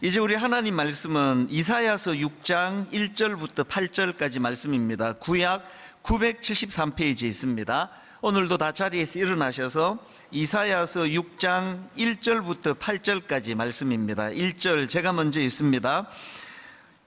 이제 우리 하나님 말씀은 이사야서 6장 1절부터 8절까지 말씀입니다. 구약 973페이지에 있습니다. 오늘도 다 자리에서 일어나셔서 이사야서 6장 1절부터 8절까지 말씀입니다. 1절 제가 먼저 읽습니다.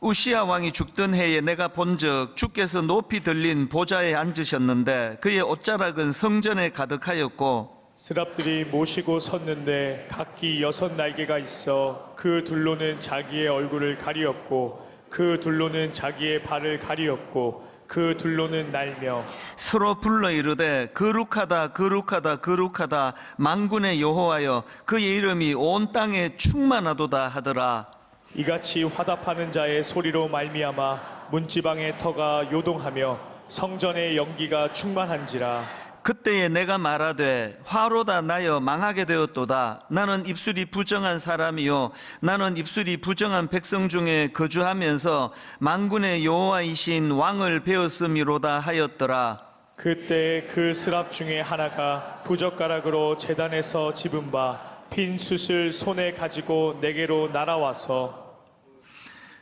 우시야 왕이 죽던 해에 내가 본즉 주께서 높이 들린 보좌에 앉으셨는데 그의 옷자락은 성전에 가득하였고 스랍들이 모시고 섰는데 각기 6날개가 있어 그 둘로는 자기의 얼굴을 가리었고 그 둘로는 자기의 발을 가리었고 그 둘로는 날며 서로 불러 이르되 거룩하다 거룩하다 거룩하다 만군의 여호와여 그의 이름이 온 땅에 충만하도다 하더라. 이같이 화답하는 자의 소리로 말미암아 문지방의 터가 요동하며 성전의 연기가 충만한지라. 그때에 내가 말하되 화로다 나여 망하게 되었도다. 나는 입술이 부정한 사람이요 나는 입술이 부정한 백성 중에 거주하면서 만군의 여호와이신 왕을 배웠음이로다 하였더라. 그때 그 스랍 중에 하나가 부젓가락으로 제단에서 집은 바 빈 숯을 손에 가지고 내게로 날아와서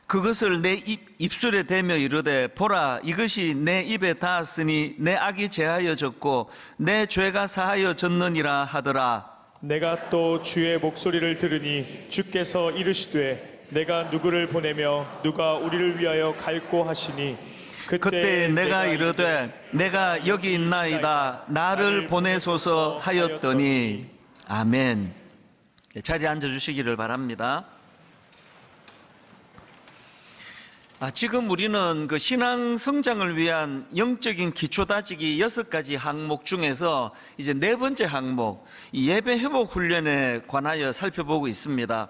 그것을 내 입술에 대며 이르되 보라 이것이 내 입에 닿았으니 내 악이 제하여졌고 내 죄가 사하여졌느니라 하더라. 내가 또 주의 목소리를 들으니 주께서 이르시되 내가 누구를 보내며 누가 우리를 위하여 갈고 하시니 그때 내가 이르되 내가 여기 있나이다 나를 보내소서 하였더니 아멘. 자리에 앉아주시기를 바랍니다. 지금 우리는 그 신앙 성장을 위한 영적인 기초 다지기 6가지 항목 중에서 이제 4번째 항목, 이 예배 회복 훈련에 관하여 살펴보고 있습니다.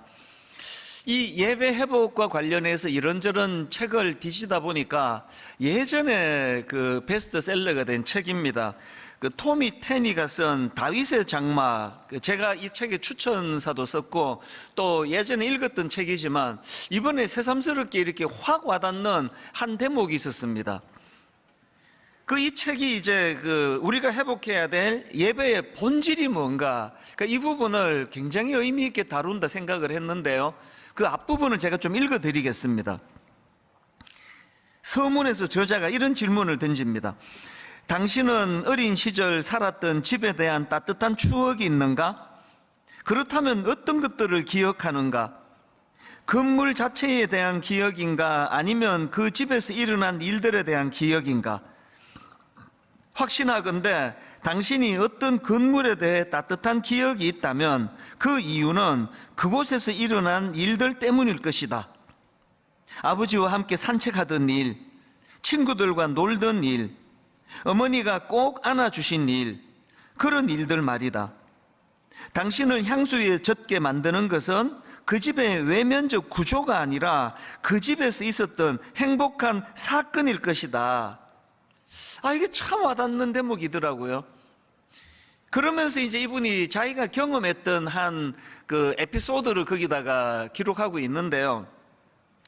이 예배 회복과 관련해서 이런저런 책을 뒤지다 보니까 예전에 그 베스트셀러가 된 책입니다. 그 토미 테니가 쓴 다윗의 장막, 제가 이 책의 추천사도 썼고 또 예전에 읽었던 책이지만 이번에 새삼스럽게 이렇게 확 와닿는 한 대목이 있었습니다. 이 책이 이제 우리가 회복해야 될 예배의 본질이 뭔가, 이 부분을 굉장히 의미 있게 다룬다 생각을 했는데요. 그 앞부분을 제가 좀 읽어 드리겠습니다. 서문에서 저자가 이런 질문을 던집니다. 당신은 어린 시절 살았던 집에 대한 따뜻한 추억이 있는가? 그렇다면 어떤 것들을 기억하는가? 건물 자체에 대한 기억인가? 아니면 그 집에서 일어난 일들에 대한 기억인가? 확신하건대 당신이 어떤 건물에 대해 따뜻한 기억이 있다면 그 이유는 그곳에서 일어난 일들 때문일 것이다. 아버지와 함께 산책하던 일, 친구들과 놀던 일, 어머니가 꼭 안아주신 일, 그런 일들 말이다. 당신을 향수에 젖게 만드는 것은 그 집의 외면적 구조가 아니라 그 집에서 있었던 행복한 사건일 것이다. 이게 참 와닿는 대목이더라고요. 그러면서 이제 이분이 자기가 경험했던 한 에피소드를 거기다가 기록하고 있는데요.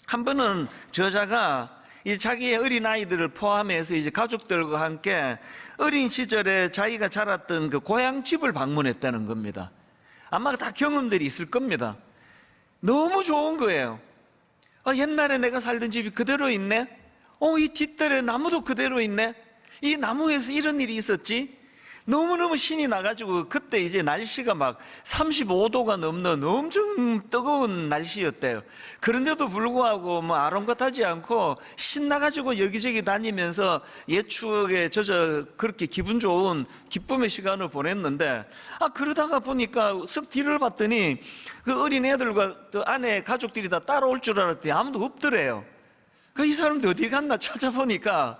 한 번은 저자가 자기의 어린 아이들을 포함해서 이제 가족들과 함께 어린 시절에 자기가 자랐던 그 고향 집을 방문했다는 겁니다. 아마 다 경험들이 있을 겁니다. 너무 좋은 거예요. 옛날에 내가 살던 집이 그대로 있네. 이 뒷뜰에 나무도 그대로 있네. 이 나무에서 이런 일이 있었지. 너무너무 신이 나가지고 그때 이제 날씨가 막 35도가 넘는 엄청 뜨거운 날씨였대요. 그런데도 불구하고 아랑곳하지 않고 신나가지고 여기저기 다니면서 옛 추억에 젖어 그렇게 기분 좋은 기쁨의 시간을 보냈는데 그러다가 보니까 쓱 뒤를 봤더니 그 어린 애들과 그 아내 가족들이 다 따라올 줄 알았더니 아무도 없더래요. 이 사람들 어디 갔나 찾아보니까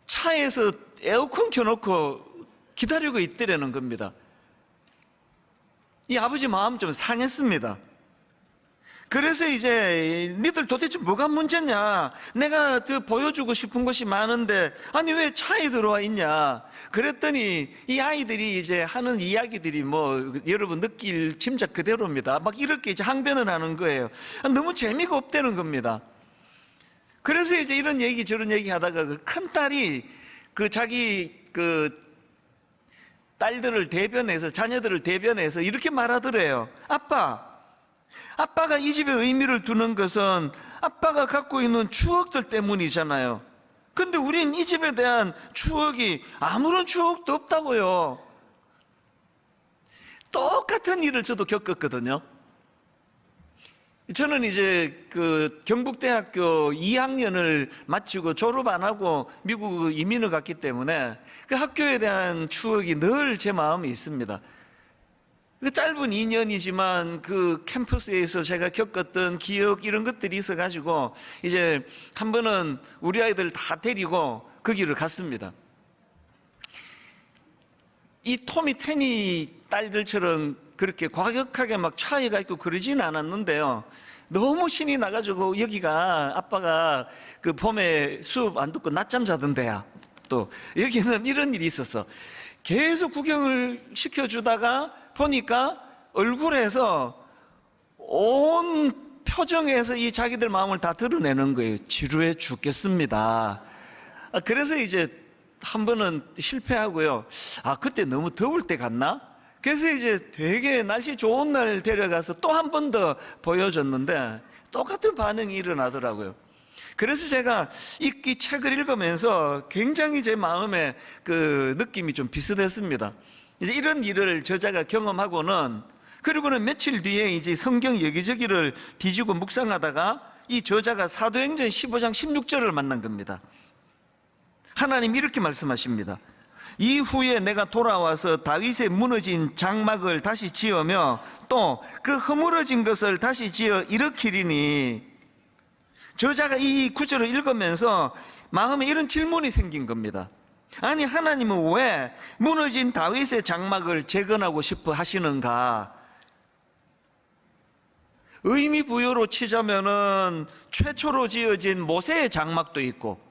차에서 에어컨 켜놓고 기다리고 있더라는 겁니다. 이 아버지 마음 좀 상했습니다. 그래서 이제 니들 도대체 뭐가 문제냐? 내가 보여주고 싶은 것이 많은데 아니 왜 차에 들어와 있냐? 그랬더니 이 아이들이 이제 하는 이야기들이 여러분 느낄 짐작 그대로입니다. 막 이렇게 이제 항변을 하는 거예요. 너무 재미가 없다는 겁니다. 그래서 이제 이런 얘기 저런 얘기 하다가 그 큰 딸이 자기 딸들을 대변해서 자녀들을 대변해서 이렇게 말하더래요. 아빠, 아빠가 이 집에 의미를 두는 것은 아빠가 갖고 있는 추억들 때문이잖아요. 근데 우린 이 집에 대한 추억이 아무런 추억도 없다고요. 똑같은 일을 저도 겪었거든요. 저는 이제 그 경북대학교 2학년을 마치고 졸업 안 하고 미국 이민을 갔기 때문에 그 학교에 대한 추억이 늘 제 마음에 있습니다. 그 짧은 2년이지만 그 캠퍼스에서 제가 겪었던 기억 이런 것들이 있어가지고 이제 한 번은 우리 아이들 다 데리고 거기를 갔습니다. 이 토미 테니 딸들처럼 그렇게 과격하게 막 차이가 있고 그러지는 않았는데요. 너무 신이 나가지고 여기가 아빠가 그 봄에 수업 안 듣고 낮잠 자던 데야. 또 여기는 이런 일이 있었어. 계속 구경을 시켜주다가 보니까 얼굴에서 온 표정에서 이 자기들 마음을 다 드러내는 거예요. 지루해 죽겠습니다. 그래서 이제 한 번은 실패하고요. 그때 너무 더울 때 갔나? 그래서 이제 되게 날씨 좋은 날 데려가서 또 한 번 더 보여줬는데 똑같은 반응이 일어나더라고요. 그래서 제가 이 책을 읽으면서 굉장히 제 마음에 그 느낌이 좀 비슷했습니다. 이제 이런 일을 저자가 경험하고는 그리고는 며칠 뒤에 이제 성경 여기저기를 뒤지고 묵상하다가 이 저자가 사도행전 15장 16절을 만난 겁니다. 하나님 이렇게 말씀하십니다. 이후에 내가 돌아와서 다윗의 무너진 장막을 다시 지으며 또 그 허물어진 것을 다시 지어 일으키리니, 저자가 이 구절을 읽으면서 마음에 이런 질문이 생긴 겁니다. 아니 하나님은 왜 무너진 다윗의 장막을 재건하고 싶어 하시는가? 의미 부여로 치자면은 최초로 지어진 모세의 장막도 있고,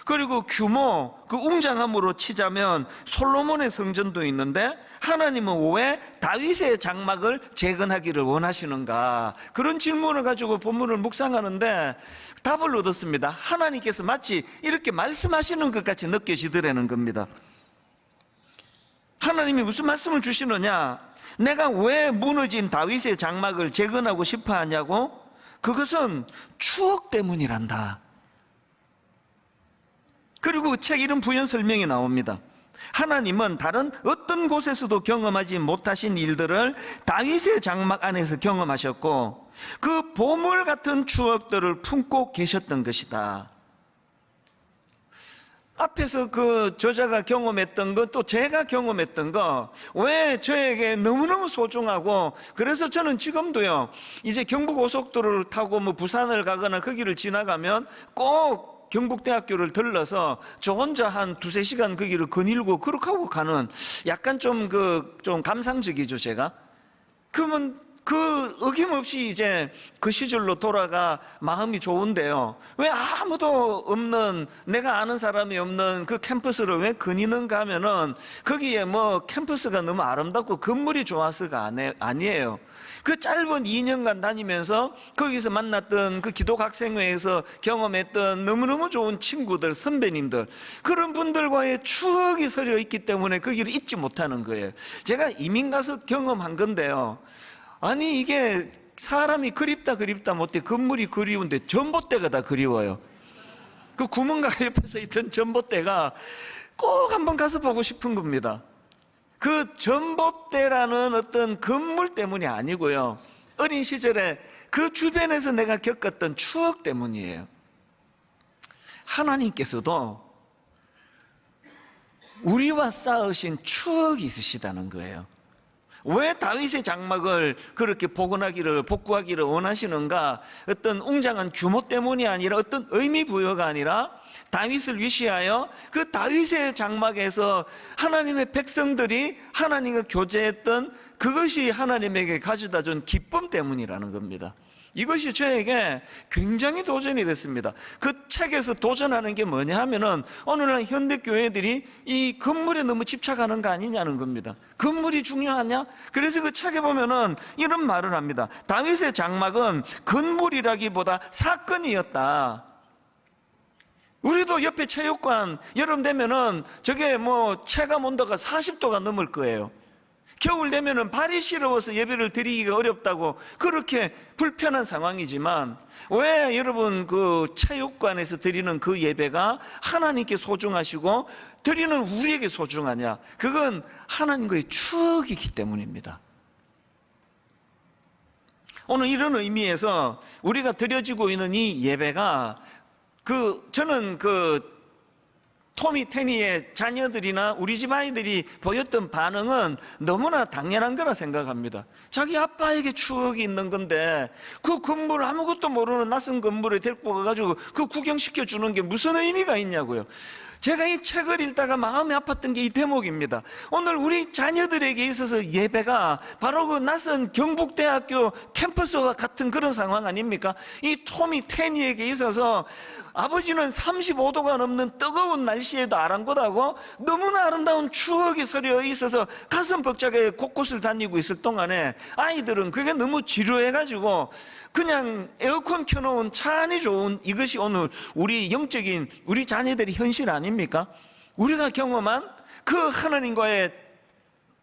그리고 규모, 그 웅장함으로 치자면 솔로몬의 성전도 있는데 하나님은 왜 다윗의 장막을 재건하기를 원하시는가? 그런 질문을 가지고 본문을 묵상하는데 답을 얻었습니다. 하나님께서 마치 이렇게 말씀하시는 것 같이 느껴지더라는 겁니다. 하나님이 무슨 말씀을 주시느냐? 내가 왜 무너진 다윗의 장막을 재건하고 싶어 하냐고? 그것은 추억 때문이란다. 그리고 책 이름 부연 설명이 나옵니다. 하나님은 다른 어떤 곳에서도 경험하지 못하신 일들을 다윗의 장막 안에서 경험하셨고 그 보물 같은 추억들을 품고 계셨던 것이다. 앞에서 그 저자가 경험했던 것, 또 제가 경험했던 거, 왜 저에게 너무너무 소중하고, 그래서 저는 지금도요, 이제 경북 고속도로를 타고 뭐 부산을 가거나 거기를 지나가면 꼭 경북대학교를 들러서 저 혼자 한 2-3시간 거기를 거닐고 그렇게 하고 가는, 약간 좀 감상적이죠, 제가. 그러면 그 어김없이 이제 그 시절로 돌아가 마음이 좋은데요. 왜 아무도 없는, 내가 아는 사람이 없는 그 캠퍼스를 왜 거니는가 하면은 거기에 뭐 캠퍼스가 너무 아름답고 건물이 좋아서가 아니에요. 그 짧은 2년간 다니면서 거기서 만났던 그 기독학생회에서 경험했던 너무너무 좋은 친구들, 선배님들, 그런 분들과의 추억이 서려 있기 때문에 거기를 잊지 못하는 거예요. 제가 이민 가서 경험한 건데요. 아니 이게 사람이 그립다 못해 건물이 그리운데 전봇대가 다 그리워요. 그 구멍가게 옆에서 있던 전봇대가 꼭 한번 가서 보고 싶은 겁니다. 그 전봇대라는 어떤 건물 때문이 아니고요, 어린 시절에 그 주변에서 내가 겪었던 추억 때문이에요. 하나님께서도 우리와 쌓으신 추억이 있으시다는 거예요. 왜 다윗의 장막을 그렇게 복구하기를 원하시는가? 어떤 웅장한 규모 때문이 아니라, 어떤 의미 부여가 아니라 다윗을 위시하여 그 다윗의 장막에서 하나님의 백성들이 하나님과 교제했던 그것이 하나님에게 가져다 준 기쁨 때문이라는 겁니다. 이것이 저에게 굉장히 도전이 됐습니다. 그 책에서 도전하는 게 뭐냐 하면은 오늘날 현대교회들이 이 건물에 너무 집착하는 거 아니냐는 겁니다. 건물이 중요하냐? 그래서 그 책에 보면은 이런 말을 합니다. 다윗의 장막은 건물이라기보다 사건이었다. 우리도 옆에 체육관 여름 되면은 저게 뭐 체감 온도가 40도가 넘을 거예요. 겨울 되면은 발이 시려워서 예배를 드리기가 어렵다고 그렇게 불편한 상황이지만 왜 여러분 그 체육관에서 드리는 그 예배가 하나님께 소중하시고 드리는 우리에게 소중하냐? 그건 하나님과의 추억이기 때문입니다. 오늘 이런 의미에서 우리가 드려지고 있는 이 예배가 저는 토미 테니의 자녀들이나 우리 집 아이들이 보였던 반응은 너무나 당연한 거라 생각합니다. 자기 아빠에게 추억이 있는 건데 그 건물 아무것도 모르는 낯선 건물에 데리고 가가지고 그 구경시켜 주는 게 무슨 의미가 있냐고요. 제가 이 책을 읽다가 마음이 아팠던 게 이 대목입니다. 오늘 우리 자녀들에게 있어서 예배가 바로 그 낯선 경북대학교 캠퍼스와 같은 그런 상황 아닙니까? 이 토미 테니에게 있어서 아버지는 35도가 넘는 뜨거운 날씨에도 아랑곳하고 너무나 아름다운 추억이 서려 있어서 가슴 벅차게 곳곳을 다니고 있을 동안에 아이들은 그게 너무 지루해가지고 그냥 에어컨 켜놓은 차 안이 좋은 이것이 오늘 우리 영적인 우리 자녀들의 현실 아닙니까? 우리가 경험한 그 하나님과의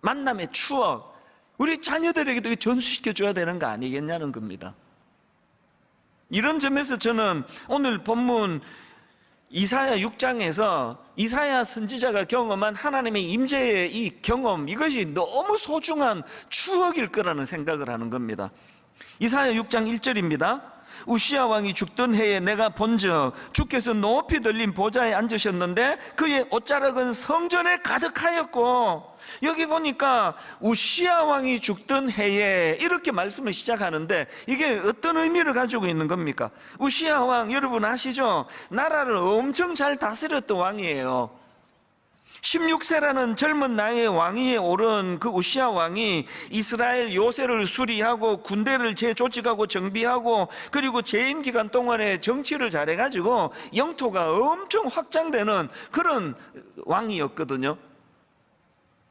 만남의 추억 우리 자녀들에게도 전수시켜 줘야 되는 거 아니겠냐는 겁니다. 이런 점에서 저는 오늘 본문 이사야 6장에서 이사야 선지자가 경험한 하나님의 임재의 이 경험 이것이 너무 소중한 추억일 거라는 생각을 하는 겁니다. 이사야 6장 1절입니다. 우시야 왕이 죽던 해에 내가 본즉 주께서 높이 들린 보좌에 앉으셨는데 그의 옷자락은 성전에 가득하였고, 여기 보니까 우시야 왕이 죽던 해에 이렇게 말씀을 시작하는데 이게 어떤 의미를 가지고 있는 겁니까? 우시야 왕 여러분 아시죠? 나라를 엄청 잘 다스렸던 왕이에요. 16세라는 젊은 나이에 왕위에 오른 그 우시야 왕이 이스라엘 요새를 수리하고 군대를 재조직하고 정비하고 그리고 재임 기간 동안에 정치를 잘해가지고 영토가 엄청 확장되는 그런 왕이었거든요.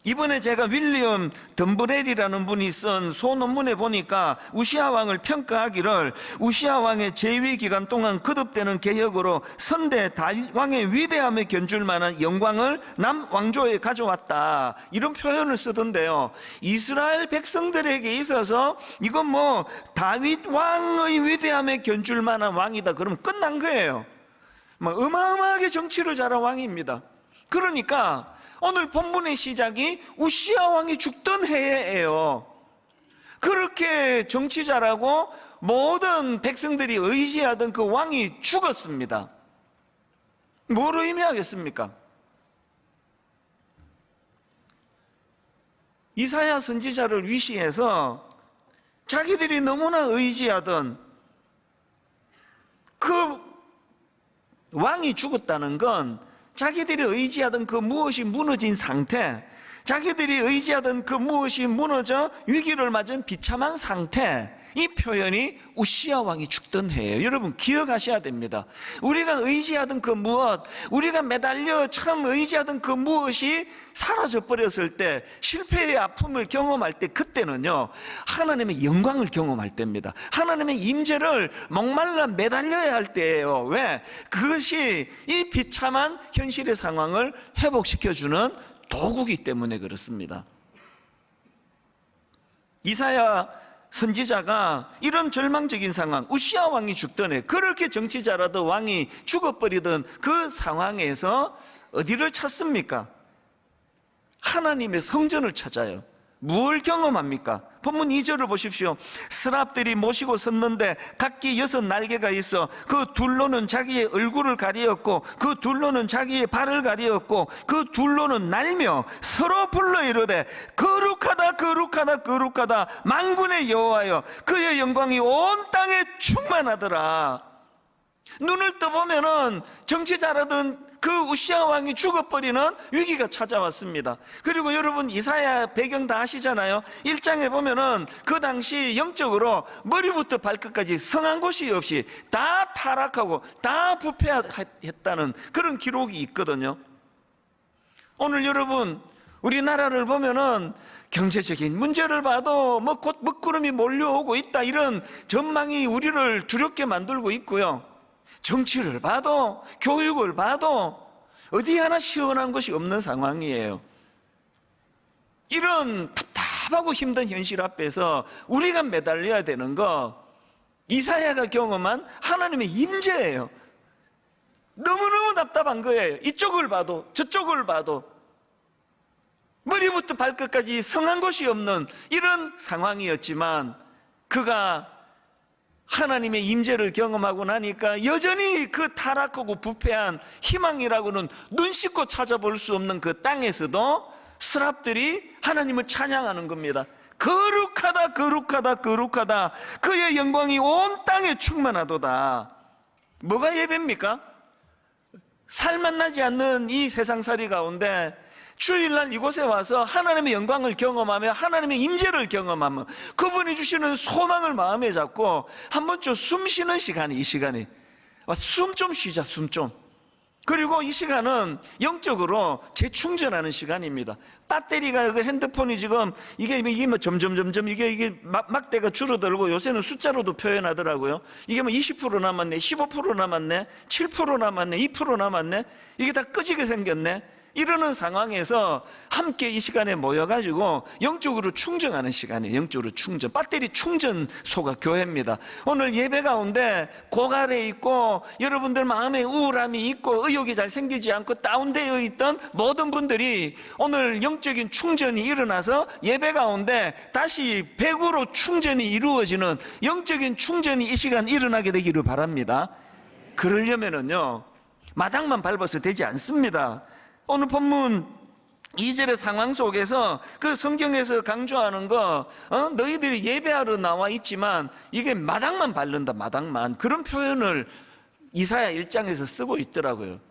이번에 제가 윌리엄 덤브렐이라는 분이 쓴 소논문에 보니까 우시야 왕을 평가하기를 우시야 왕의 재위 기간 동안 거듭되는 개혁으로 선대 다윗 왕의 위대함에 견줄 만한 영광을 남왕조에 가져왔다, 이런 표현을 쓰던데요. 이스라엘 백성들에게 있어서 이건 뭐 다윗 왕의 위대함에 견줄 만한 왕이다 그러면 끝난 거예요. 뭐 어마어마하게 정치를 잘한 왕입니다. 그러니까 오늘 본문의 시작이 우시야 왕이 죽던 해예요. 그렇게 정치 잘하고 모든 백성들이 의지하던 그 왕이 죽었습니다. 뭘 의미하겠습니까? 이사야 선지자를 위시해서 자기들이 너무나 의지하던 그 왕이 죽었다는 건 자기들이 의지하던 그 무엇이 무너진 상태, 자기들이 의지하던 그 무엇이 무너져 위기를 맞은 비참한 상태, 이 표현이 우시야 왕이 죽던 해예요. 여러분 기억하셔야 됩니다. 우리가 의지하던 그 무엇, 우리가 매달려 참 의지하던 그 무엇이 사라져 버렸을 때, 실패의 아픔을 경험할 때, 그때는요 하나님의 영광을 경험할 때입니다. 하나님의 임재를 목말라 매달려야 할 때예요. 왜? 그것이 이 비참한 현실의 상황을 회복시켜주는 도구이기 때문에 그렇습니다. 이사야 선지자가 이런 절망적인 상황, 우시야 왕이 죽던 해, 그렇게 정치 잘하던 왕이 죽어버리던 그 상황에서 어디를 찾습니까? 하나님의 성전을 찾아요. 뭘 경험합니까? 본문 2절을 보십시오. 스랍들이 모시고 섰는데 각기 6 날개가 있어 그 둘로는 자기의 얼굴을 가리었고 그 둘로는 자기의 발을 가리었고 그 둘로는 날며 서로 불러 이르되 거룩하다 거룩하다 거룩하다 만군의 여호와여, 그의 영광이 온 땅에 충만하더라. 눈을 떠보면은 정치 잘하던 그 우시야 왕이 죽어버리는 위기가 찾아왔습니다. 그리고 여러분 이사야 배경 다 아시잖아요. 1장에 보면은 그 당시 영적으로 머리부터 발끝까지 성한 곳이 없이 다 타락하고 다 부패했다는 그런 기록이 있거든요. 오늘 여러분 우리나라를 보면은 경제적인 문제를 봐도 뭐 곧 먹구름이 몰려오고 있다, 이런 전망이 우리를 두렵게 만들고 있고요. 정치를 봐도 교육을 봐도 어디 하나 시원한 것이 없는 상황이에요. 이런 답답하고 힘든 현실 앞에서 우리가 매달려야 되는 거, 이사야가 경험한 하나님의 임재예요. 너무너무 답답한 거예요. 이쪽을 봐도 저쪽을 봐도 머리부터 발끝까지 성한 곳이 없는 이런 상황이었지만, 그가 하나님의 임재를 경험하고 나니까 여전히 그 타락하고 부패한 희망이라고는 눈 씻고 찾아볼 수 없는 그 땅에서도 스랍들이 하나님을 찬양하는 겁니다. 거룩하다 거룩하다 거룩하다, 그의 영광이 온 땅에 충만하도다. 뭐가 예배입니까? 살맛 나지 않는 이 세상살이 가운데 주일날 이곳에 와서 하나님의 영광을 경험하며 하나님의 임재를 경험하며 그분이 주시는 소망을 마음에 잡고 한 번쯤 숨 쉬는 시간이, 이 시간이 숨 좀 쉬자, 숨 좀. 그리고 이 시간은 영적으로 재충전하는 시간입니다. 배터리가, 그 핸드폰이 지금 이게 뭐 점점 이게 막대가 줄어들고 요새는 숫자로도 표현하더라고요. 이게 뭐 20% 남았네, 15% 남았네, 7% 남았네, 2% 남았네, 이게 다 꺼지게 생겼네. 이러는 상황에서 함께 이 시간에 모여가지고 영적으로 충전하는 시간이에요. 영적으로 충전, 배터리 충전소가 교회입니다. 오늘 예배 가운데 고갈에 있고 여러분들 마음에 우울함이 있고 의욕이 잘 생기지 않고 다운되어 있던 모든 분들이 오늘 영적인 충전이 일어나서 예배 가운데 다시 100으로 충전이 이루어지는 영적인 충전이 이 시간 일어나게 되기를 바랍니다. 그러려면은요, 마당만 밟아서 되지 않습니다. 오늘 본문 2절의 상황 속에서 그 성경에서 강조하는 거, 너희들이 예배하러 나와 있지만 이게 마당만 밟는다, 마당만. 그런 표현을 이사야 1장에서 쓰고 있더라고요.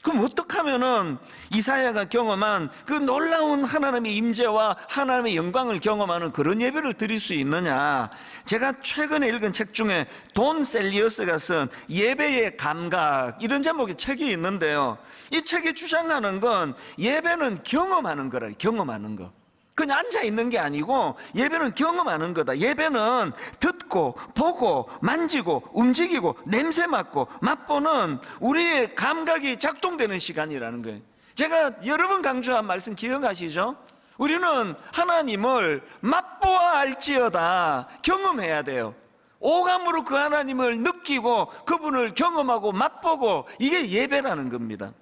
그럼 어떻게 하면은 이사야가 경험한 그 놀라운 하나님의 임재와 하나님의 영광을 경험하는 그런 예배를 드릴 수 있느냐? 제가 최근에 읽은 책 중에 돈 셀리어스가 쓴 예배의 감각, 이런 제목의 책이 있는데요, 이 책이 주장하는 건 예배는 경험하는 거라, 경험하는 거. 그냥 앉아있는 게 아니고 예배는 경험하는 거다. 예배는 듣고 보고 만지고 움직이고 냄새 맡고 맛보는 우리의 감각이 작동되는 시간이라는 거예요. 제가 여러 번 강조한 말씀 기억하시죠? 우리는 하나님을 맛보아 알지어다, 경험해야 돼요. 오감으로 그 하나님을 느끼고 그분을 경험하고 맛보고, 이게 예배라는 겁니다.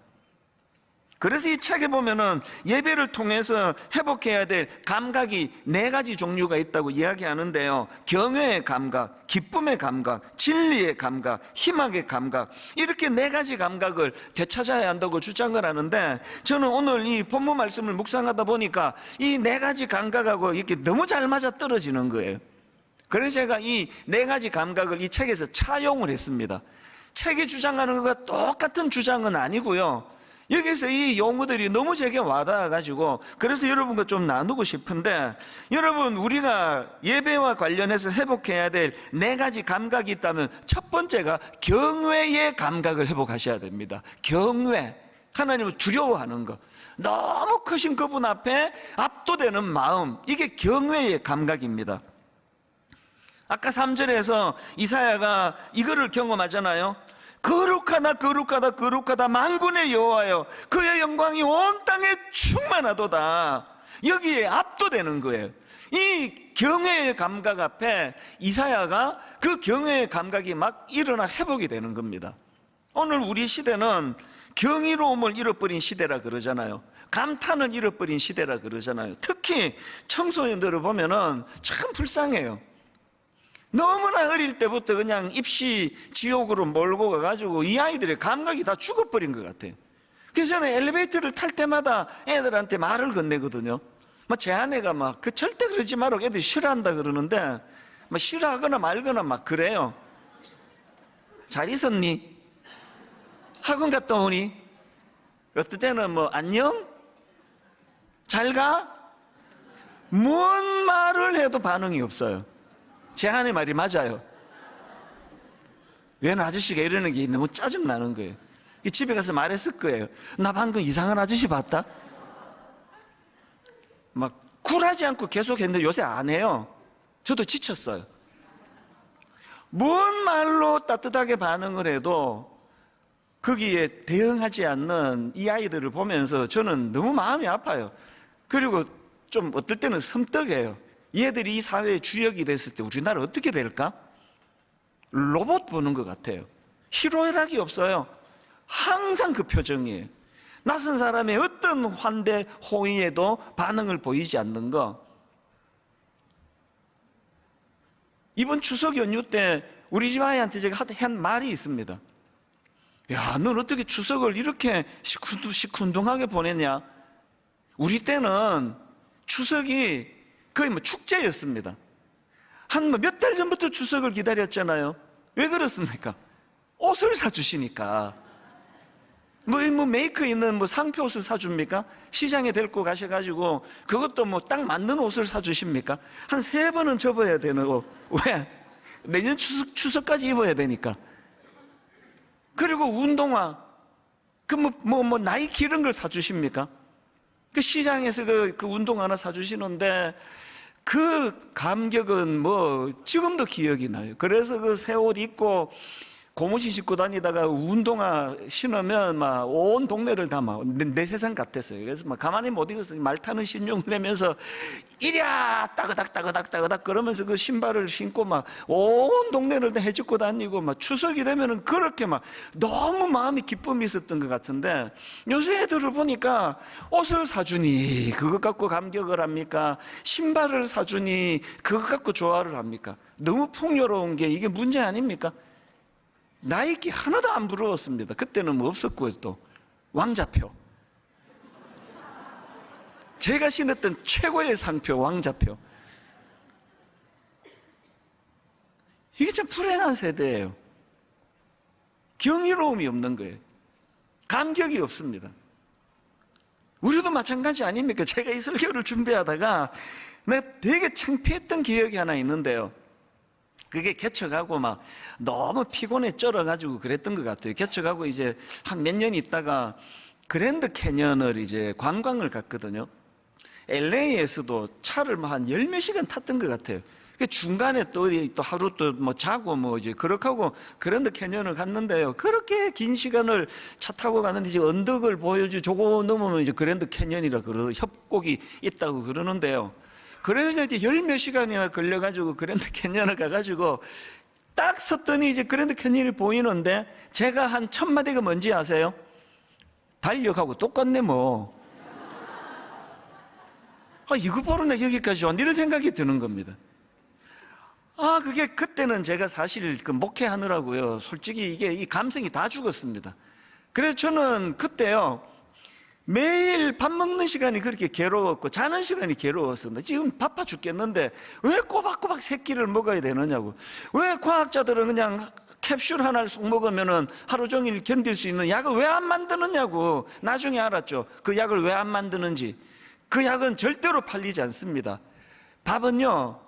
그래서 이 책에 보면은 예배를 통해서 회복해야 될 감각이 4가지 종류가 있다고 이야기하는데요, 경외의 감각, 기쁨의 감각, 진리의 감각, 희망의 감각, 이렇게 4가지 감각을 되찾아야 한다고 주장을 하는데, 저는 오늘 이 본문 말씀을 묵상하다 보니까 이 4가지 감각하고 이렇게 너무 잘 맞아 떨어지는 거예요. 그래서 제가 이 4가지 감각을 이 책에서 차용을 했습니다. 책이 주장하는 것과 똑같은 주장은 아니고요, 여기서 이 용어들이 너무 제게 와닿아가지고 그래서 여러분과 좀 나누고 싶은데, 여러분, 우리가 예배와 관련해서 회복해야 될 4가지 감각이 있다면 첫 번째가 경외의 감각을 회복하셔야 됩니다. 경외, 하나님을 두려워하는 것, 너무 크신 그분 앞에 압도되는 마음, 이게 경외의 감각입니다. 아까 3절에서 이사야가 이거를 경험하잖아요. 거룩하다 거룩하다 거룩하다 만군의 여호와여, 그의 영광이 온 땅에 충만하도다. 여기에 압도되는 거예요. 이 경외의 감각 앞에 이사야가 그 경외의 감각이 막 일어나 회복이 되는 겁니다. 오늘 우리 시대는 경이로움을 잃어버린 시대라 그러잖아요. 감탄을 잃어버린 시대라 그러잖아요. 특히 청소년들을 보면은 참 불쌍해요. 너무나 어릴 때부터 그냥 입시 지옥으로 몰고 가가지고 이 아이들의 감각이 다 죽어버린 것 같아요. 그래서 저는 엘리베이터를 탈 때마다 애들한테 말을 건네거든요. 제 아내가 그 절대 그러지 말라고, 애들이 싫어한다 그러는데 싫어하거나 말거나 막 그래요. 잘 있었니? 학원 갔다 오니? 어떨 때는 안녕? 잘 가? 뭔 말을 해도 반응이 없어요. 제 아내 말이 맞아요. 웬 아저씨가 이러는 게 너무 짜증나는 거예요. 집에 가서 말했을 거예요. 나 방금 이상한 아저씨 봤다? 굴하지 않고 계속 했는데 요새 안 해요. 저도 지쳤어요. 뭔 말로 따뜻하게 반응을 해도 거기에 대응하지 않는 이 아이들을 보면서 저는 너무 마음이 아파요. 그리고 좀 어떨 때는 섬뜩해요. 얘들이 이 사회의 주역이 됐을 때 우리나라 어떻게 될까? 로봇 보는 것 같아요. 희로애락이 없어요. 항상 그 표정이에요. 낯선 사람의 어떤 환대, 호의에도 반응을 보이지 않는 거. 이번 추석 연휴 때 우리 집 아이한테 제가 한 말이 있습니다. 야, 넌 어떻게 추석을 이렇게 시큰둥하게 보냈냐? 우리 때는 추석이 거의 뭐 축제였습니다. 한 몇 달 전부터 추석을 기다렸잖아요. 왜 그렇습니까? 옷을 사주시니까. 뭐 메이커 있는 뭐 상표 옷을 사줍니까? 시장에 데리고 가셔가지고 그것도 뭐 딱 맞는 옷을 사주십니까? 한 3번은 접어야 되는 옷. 왜? 내년 추석까지 입어야 되니까. 그리고 운동화, 나이키 이런 걸 사주십니까? 그 시장에서 그 운동화 하나 사주시는데 그 감격은 뭐 지금도 기억이 나요. 그래서 그 새 옷 입고 고무신 신고 다니다가 운동화 신으면 막 온 동네를 다 막 내 세상 같았어요. 그래서 막 가만히 못 있었어요. 말 타는 신용을 내면서 이랴 따그닥 그러면서 그 신발을 신고 막 온 동네를 다 헤집고 다니고 막 추석이 되면은 그렇게 막 너무 마음이 기쁨이 있었던 것 같은데 요새 애들을 보니까 옷을 사주니 그것 갖고 감격을 합니까? 신발을 사주니 그것 갖고 좋아를 합니까? 너무 풍요로운 게 이게 문제 아닙니까? 나이키 하나도 안 부러웠습니다. 그때는 뭐 없었고요. 또 왕자표, 제가 신었던 최고의 상표 왕자표. 이게 참 불행한 세대예요. 경이로움이 없는 거예요. 감격이 없습니다. 우리도 마찬가지 아닙니까? 제가 이 설교를 준비하다가 내가 되게 창피했던 기억이 하나 있는데요. 그게 개척하고 막 너무 피곤해 쩔어가지고 그랬던 것 같아요. 개척하고 이제 한 몇 년 있다가 그랜드 캐년을 이제 관광을 갔거든요. LA에서도 차를 뭐 한 10몇 시간 탔던 것 같아요. 그 중간에 또 하루 또 뭐 자고 뭐 이제 그렇게 하고 그랜드 캐년을 갔는데요. 그렇게 긴 시간을 차 타고 갔는데 이제 언덕을 보여주 조금 넘으면 이제 그랜드 캐년이라 그러고 협곡이 있다고 그러는데요. 그래서 이제 10몇 시간이나 걸려가지고 그랜드 캐년을 가가지고 딱 섰더니 이제 그랜드 캐년이 보이는데 제가 한 첫 마디가 뭔지 아세요? 달력하고 똑같네 뭐. 이거 보러 나 여기까지 왔네 이런 생각이 드는 겁니다. 그게 그때는 제가 사실 그 목회하느라고요. 솔직히 이게 이 감성이 다 죽었습니다. 그래서 저는 그때요. 매일 밥 먹는 시간이 그렇게 괴로웠고 자는 시간이 괴로웠습니다. 지금 바빠 죽겠는데 왜 꼬박꼬박 세 끼를 먹어야 되느냐고. 왜 과학자들은 그냥 캡슐 하나를 쏙 먹으면 하루 종일 견딜 수 있는 약을 왜 안 만드느냐고. 나중에 알았죠. 그 약을 왜 안 만드는지. 그 약은 절대로 팔리지 않습니다. 밥은요,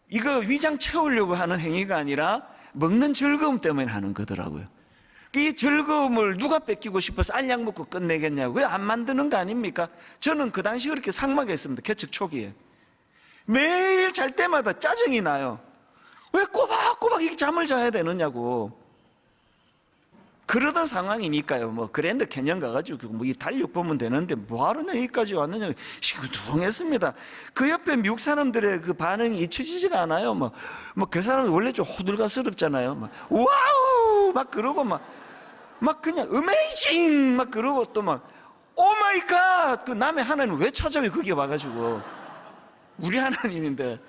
이거 위장 채우려고 하는 행위가 아니라 먹는 즐거움 때문에 하는 거더라고요. 이 즐거움을 누가 뺏기고 싶어서 알약 먹고 끝내겠냐고. 왜 안 만드는 거 아닙니까? 저는 그 당시 그렇게 상막했습니다. 개척 초기에 매일 잘 때마다 짜증이 나요. 왜 꼬박꼬박 이렇게 잠을 자야 되느냐고. 그러던 상황이니까요. 뭐 그랜드 캐년 가가지고 뭐 이 달력 보면 되는데 뭐하러 여기까지 왔느냐 시큰둥했습니다. 그 옆에 미국 사람들의 그 반응이 잊혀지지가 않아요. 뭐 그 사람은 원래 좀 호들갑스럽잖아요. 막 와우 막 그러고 막 그냥 어메이징 막 그러고 또 막 오마이 갓 그 남의 하나님 왜 찾아요 거기에 와가지고. 우리 하나님인데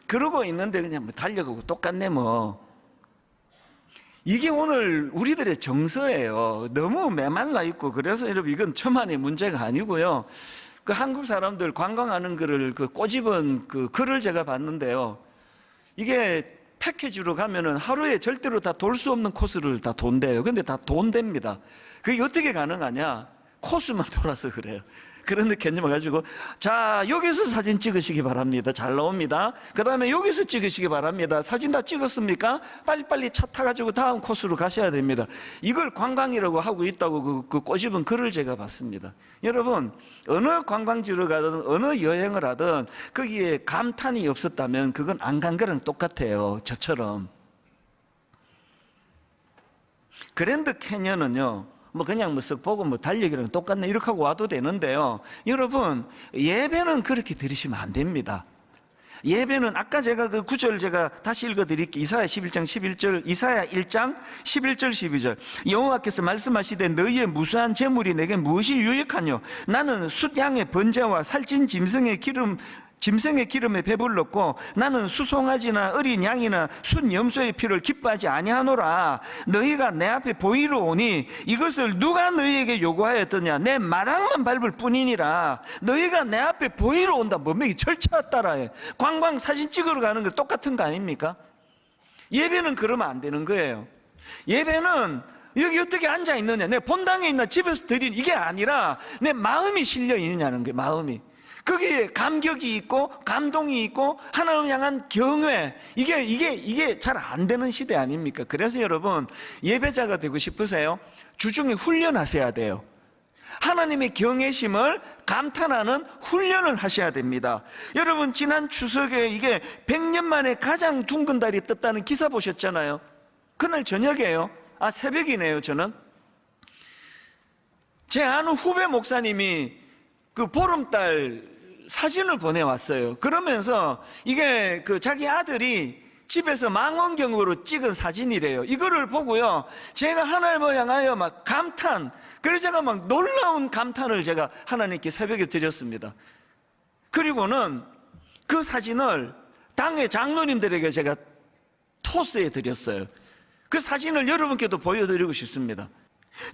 그러고 있는데 그냥 뭐 달려가고 똑같네 뭐. 이게 오늘 우리들의 정서예요. 너무 메말라 있고. 그래서 여러분 이건 저만의 문제가 아니고요. 그 한국 사람들 관광하는 거를 그 꼬집은 그 글을 제가 봤는데요. 이게 패키지로 가면은 하루에 절대로 다 돌 수 없는 코스를 다 돈대요. 근데 다 돈됩니다. 그게 어떻게 가능하냐? 코스만 돌아서 그래요. 그런데 개념을 가지고 자 여기서 사진 찍으시기 바랍니다. 잘 나옵니다. 그 다음에 여기서 찍으시기 바랍니다. 사진 다 찍었습니까? 빨리빨리 차 타가지고 다음 코스로 가셔야 됩니다. 이걸 관광이라고 하고 있다고 그 꼬집은 글을 제가 봤습니다. 여러분 어느 관광지로 가든 어느 여행을 하든 거기에 감탄이 없었다면 그건 안 간 거랑 똑같아요. 저처럼. 그랜드 캐년은요 뭐 그냥 뭐 쓱 보고 뭐 달력이랑 똑같네 이렇게 하고 와도 되는데요. 여러분, 예배는 그렇게 드리시면 안 됩니다. 예배는 아까 제가 그 구절 제가 다시 읽어드릴게요. 이사야 11장 11절, 이사야 1장 11절 12절. 여호와께서 말씀하시되 너희의 무수한 재물이 내게 무엇이 유익하뇨? 나는 숫양의 번제와 살찐 짐승의 기름에 배불렀고 나는 수송아지나 어린 양이나 순 염소의 피를 기뻐하지 아니하노라. 너희가 내 앞에 보이러 오니 이것을 누가 너희에게 요구하였더냐? 내 마당만 밟을 뿐이니라. 너희가 내 앞에 보이러 온다. 뭐면 절차 따라해. 관광 사진 찍으러 가는 거 똑같은 거 아닙니까? 예배는 그러면 안 되는 거예요. 예배는 여기 어떻게 앉아 있느냐, 내 본당에 있나 집에서 드린 이게 아니라 내 마음이 실려 있느냐는 거예요. 마음이. 거기에 감격이 있고 감동이 있고 하나님을 향한 경외, 이게 잘 안 되는 시대 아닙니까? 그래서 여러분, 예배자가 되고 싶으세요? 주중에 훈련하셔야 돼요. 하나님의 경외심을 감탄하는 훈련을 하셔야 됩니다. 여러분, 지난 추석에 이게 100년 만에 가장 둥근 달이 떴다는 기사 보셨잖아요. 그날 저녁이에요. 새벽이네요. 저는 제 아는 후배 목사님이 그 보름달 사진을 보내왔어요. 그러면서 이게 그 자기 아들이 집에서 망원경으로 찍은 사진이래요. 이거를 보고요, 제가 하나님을 향하여 막 감탄, 그래서 제가 막 놀라운 감탄을 제가 하나님께 새벽에 드렸습니다. 그리고는 그 사진을 당의 장로님들에게 제가 토스해 드렸어요. 그 사진을 여러분께도 보여드리고 싶습니다.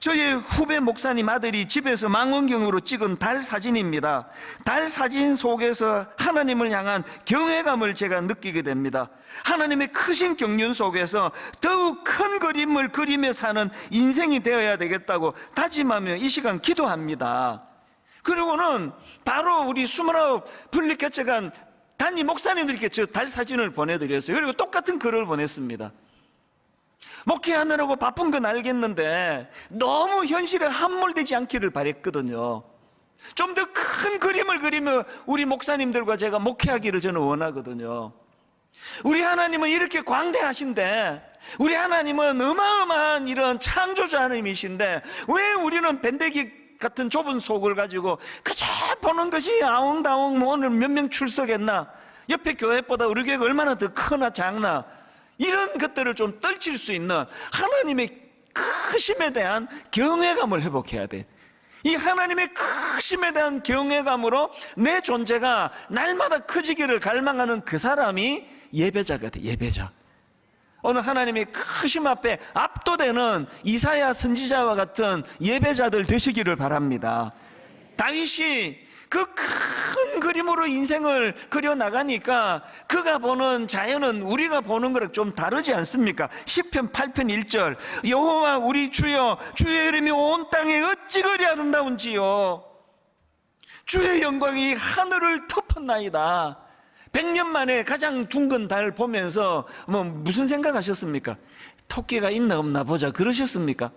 저희 후배 목사님 아들이 집에서 망원경으로 찍은 달 사진입니다. 달 사진 속에서 하나님을 향한 경외감을 제가 느끼게 됩니다. 하나님의 크신 경륜 속에서 더욱 큰 그림을 그리며 사는 인생이 되어야 되겠다고 다짐하며 이 시간 기도합니다. 그리고는 바로 우리 29 분리개척한 단임 목사님들께 저 달 사진을 보내드렸어요. 그리고 똑같은 글을 보냈습니다. 목회하느라고 바쁜 건 알겠는데 너무 현실에 함몰되지 않기를 바랬거든요. 좀 더 큰 그림을 그리며 우리 목사님들과 제가 목회하기를 저는 원하거든요. 우리 하나님은 이렇게 광대하신데, 우리 하나님은 어마어마한 이런 창조자 하나님이신데 왜 우리는 밴데기 같은 좁은 속을 가지고 그저 보는 것이 아웅다웅 오늘 몇 명 출석했나, 옆에 교회보다 우리 교회가 얼마나 더 크나 작나, 이런 것들을 좀 떨칠 수 있는 하나님의 크심에 대한 경외감을 회복해야 돼. 이 하나님의 크심에 대한 경외감으로 내 존재가 날마다 커지기를 갈망하는 그 사람이 예배자가 돼. 예배자. 오늘 하나님의 크심 앞에 압도되는 이사야 선지자와 같은 예배자들 되시기를 바랍니다. 다윗이 그 큰 그림으로 인생을 그려나가니까 그가 보는 자연은 우리가 보는 거랑 좀 다르지 않습니까? 시편 8편 1절, 여호와 우리 주여, 주의 이름이 온 땅에 어찌 그리 아름다운지요. 주의 영광이 하늘을 덮었나이다. 100년 만에 가장 둥근 달 보면서 무슨 생각하셨습니까? 토끼가 있나 없나 보자 그러셨습니까?